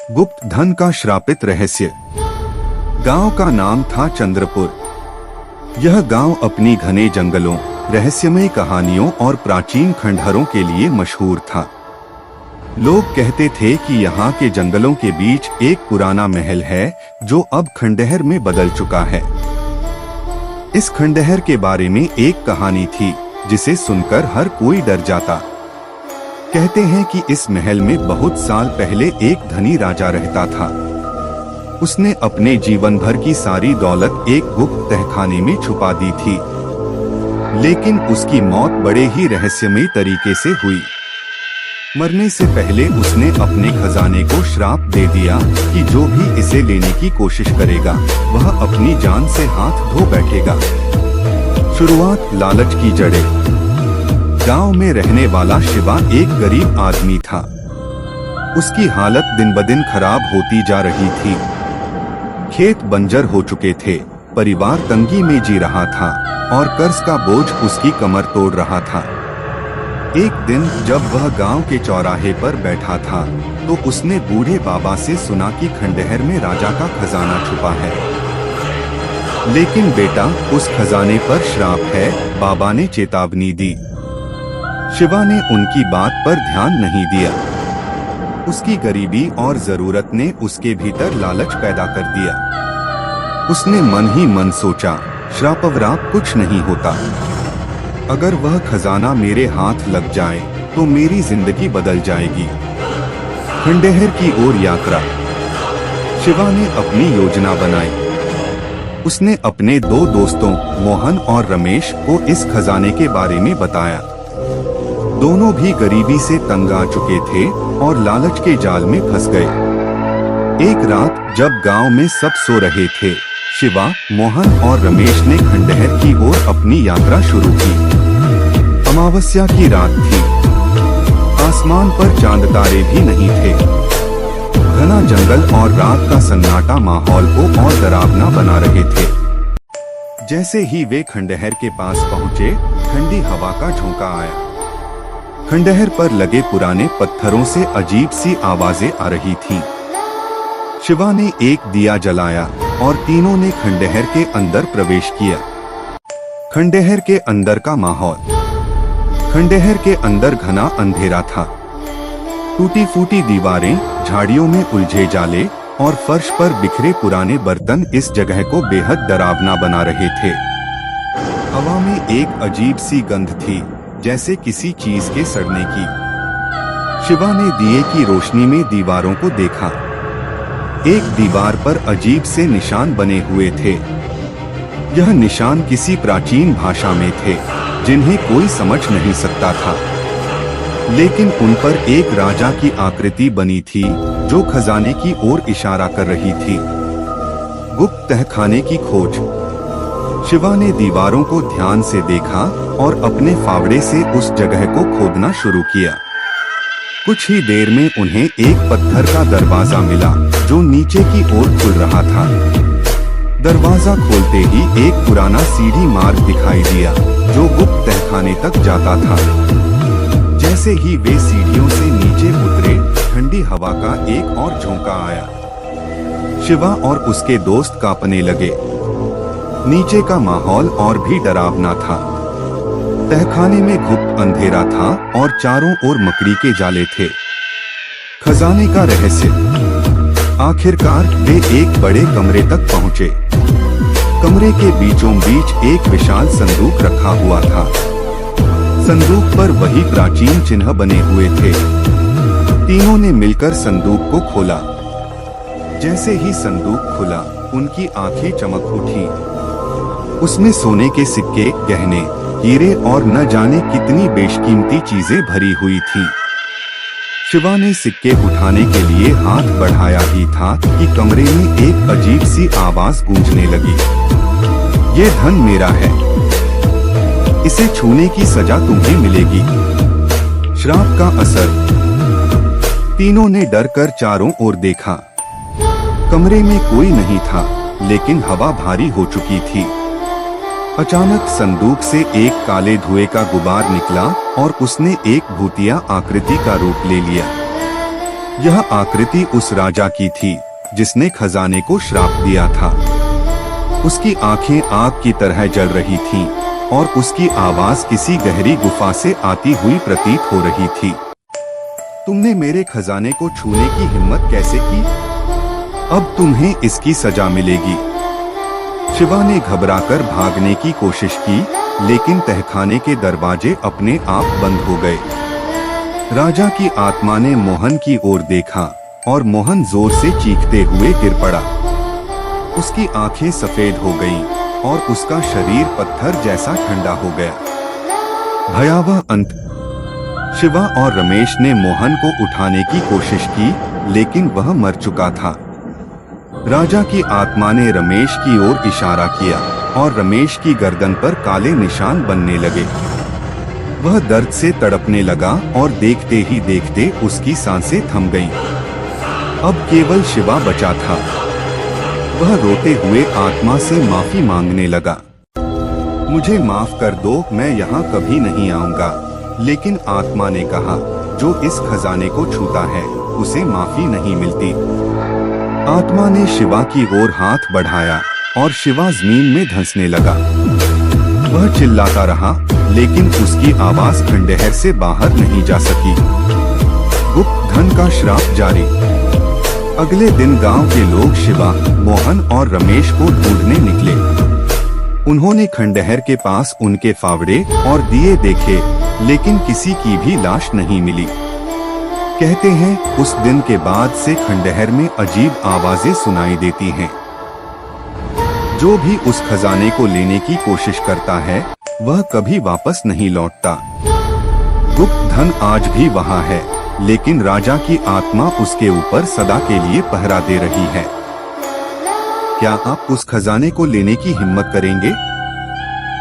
गुप्त धन का श्रापित रहस्य। गांव का नाम था चंद्रपुर। यह गांव अपनी घने जंगलों, रहस्यमय कहानियों और प्राचीन खंडहरों के लिए मशहूर था। लोग कहते थे कि यहाँ के जंगलों के बीच एक पुराना महल है जो अब खंडहर में बदल चुका है। इस खंडहर के बारे में एक कहानी थी जिसे सुनकर हर कोई डर जाता। कहते हैं कि इस महल में बहुत साल पहले एक धनी राजा रहता था। उसने अपने जीवन भर की सारी दौलत एक गुप्त तहखाने में छुपा दी थी, लेकिन उसकी मौत बड़े ही रहस्यमय तरीके से हुई। मरने से पहले उसने अपने खजाने को श्राप दे दिया कि जो भी इसे लेने की कोशिश करेगा वह अपनी जान से हाथ धो बैठेगा। शुरुआत लालच की जड़ें। गांव में रहने वाला शिवा एक गरीब आदमी था। उसकी हालत दिन ब दिन खराब होती जा रही थी। खेत बंजर हो चुके थे, परिवार तंगी में जी रहा था और कर्ज का बोझ उसकी कमर तोड़ रहा था। एक दिन जब वह गांव के चौराहे पर बैठा था तो उसने बूढ़े बाबा से सुना कि खंडहर में राजा का खजाना छुपा है। लेकिन बेटा, उस खजाने पर श्राप है, बाबा ने चेतावनी दी। शिवा ने उनकी बात पर ध्यान नहीं दिया। उसकी गरीबी और जरूरत ने उसके भीतर लालच पैदा कर दिया। उसने मन ही मन सोचा, श्रापवराप कुछ नहीं होता। अगर वह खजाना मेरे हाथ लग जाए तो मेरी जिंदगी बदल जाएगी। खंडहर की ओर यात्रा। शिवा ने अपनी योजना बनाई। उसने अपने दो दोस्तों मोहन और रमेश को इस खजाने के बारे में बताया। दोनों भी गरीबी से तंग आ चुके थे और लालच के जाल में फंस गए। एक रात जब गांव में सब सो रहे थे, शिवा, मोहन और रमेश ने खंडहर की ओर अपनी यात्रा शुरू की। अमावस्या की रात थी। आसमान पर चांद तारे भी नहीं थे। घना जंगल और रात का सन्नाटा माहौल को और डरावना बना रहे थे। जैसे ही वे खंडहर के पास पहुंचे, ठंडी हवा का झोंका आया। खंडहर पर लगे पुराने पत्थरों से अजीब सी आवाजें आ रही थीं। शिवा ने एक दिया जलाया और तीनों ने खंडहर के अंदर प्रवेश किया। खंडहर के अंदर का माहौल। खंडहर के अंदर घना अंधेरा था। टूटी फूटी दीवारें, झाड़ियों में उलझे जाले और फर्श पर बिखरे पुराने बर्तन इस जगह को बेहद डरावना बना रहे थे। हवा में एक अजीब सी गंध थी, जैसे किसी चीज के सड़ने की। शिवा ने दिए की रोशनी में दीवारों को देखा। एक दीवार पर अजीब से निशान बने हुए थे। यह निशान किसी प्राचीन भाषा में थे जिन्हें कोई समझ नहीं सकता था, लेकिन उन पर एक राजा की आकृति बनी थी जो खजाने की ओर इशारा कर रही थी। गुप्त तहखाने की खोज। शिवा ने दीवारों को ध्यान से देखा और अपने फावड़े से उस जगह को खोदना शुरू किया। कुछ ही देर में उन्हें एक पत्थर का दरवाजा मिला जो नीचे की ओर खुल रहा था। दरवाजा खोलते ही एक पुराना सीढ़ी मार्ग दिखाई दिया जो गुप्त तहखाने तक जाता था। जैसे ही वे सीढ़ियों से नीचे उतरे, ठंडी हवा का एक और झोंका आया। शिवा और उसके दोस्त कांपने लगे। नीचे का माहौल और भी डरावना था। तहखाने में गुप्त अंधेरा था और चारों ओर मकड़ी के जाले थे। खजाने का रहस्य। आखिरकार वे एक बड़े कमरे तक पहुंचे। कमरे के बीचों बीच एक विशाल संदूक रखा हुआ था। संदूक पर वही प्राचीन चिन्ह बने हुए थे। तीनों ने मिलकर संदूक को खोला। जैसे ही संदूक खुला, उनकी आंखें चमक उठी। उसमें सोने के सिक्के, गहने, हीरे और न जाने कितनी बेशकीमती चीजें भरी हुई थीं। शिवा ने सिक्के उठाने के लिए हाथ बढ़ाया ही था कि कमरे में एक अजीब सी आवाज गूंजने लगी। ये धन मेरा है, इसे छूने की सजा तुम्हें मिलेगी। श्राप का असर। तीनों ने डरकर चारों ओर देखा। कमरे में कोई नहीं था, लेकिन हवा भारी हो चुकी थी। अचानक संदूक से एक काले धुएं का गुबार निकला और उसने एक भूतिया आकृति का रूप ले लिया। यह आकृति उस राजा की थी जिसने खजाने को श्राप दिया था। उसकी आंखें आग की तरह जल रही थीं और उसकी आवाज किसी गहरी गुफा से आती हुई प्रतीत हो रही थी। तुमने मेरे खजाने को छूने की हिम्मत कैसे की? अब तुम्हें इसकी सजा मिलेगी। शिवा ने घबराकर भागने की कोशिश की, लेकिन तहखाने के दरवाजे अपने आप बंद हो गए। राजा की आत्मा ने मोहन की ओर देखा और मोहन जोर से चीखते हुए गिर पड़ा। उसकी आंखें सफेद हो गईं और उसका शरीर पत्थर जैसा ठंडा हो गया। भयावह अंत। शिवा और रमेश ने मोहन को उठाने की कोशिश की, लेकिन वह मर चुका था। राजा की आत्मा ने रमेश की ओर इशारा किया और रमेश की गर्दन पर काले निशान बनने लगे। वह दर्द से तड़पने लगा और देखते ही देखते उसकी सांसें थम गईं। अब केवल शिवा बचा था। वह रोते हुए आत्मा से माफी मांगने लगा। मुझे माफ कर दो, मैं यहाँ कभी नहीं आऊंगा। लेकिन आत्मा ने कहा, जो इस खजाने को छूता है उसे माफी नहीं मिलती। आत्मा ने शिवा की ओर हाथ बढ़ाया और शिवा जमीन में धंसने लगा। वह चिल्लाता रहा, लेकिन उसकी आवाज खंडहर से बाहर नहीं जा सकी। गुप्त धन का श्राप जारी। अगले दिन गांव के लोग शिवा, मोहन और रमेश को ढूंढने निकले। उन्होंने खंडहर के पास उनके फावड़े और दिए देखे, लेकिन किसी की भी लाश नहीं मिली। कहते हैं उस दिन के बाद से खंडहर में अजीब आवाजें सुनाई देती हैं। जो भी उस खजाने को लेने की कोशिश करता है वह कभी वापस नहीं लौटता। गुप्त धन आज भी वहाँ है, लेकिन राजा की आत्मा उसके ऊपर सदा के लिए पहरा दे रही है। क्या आप उस खजाने को लेने की हिम्मत करेंगे?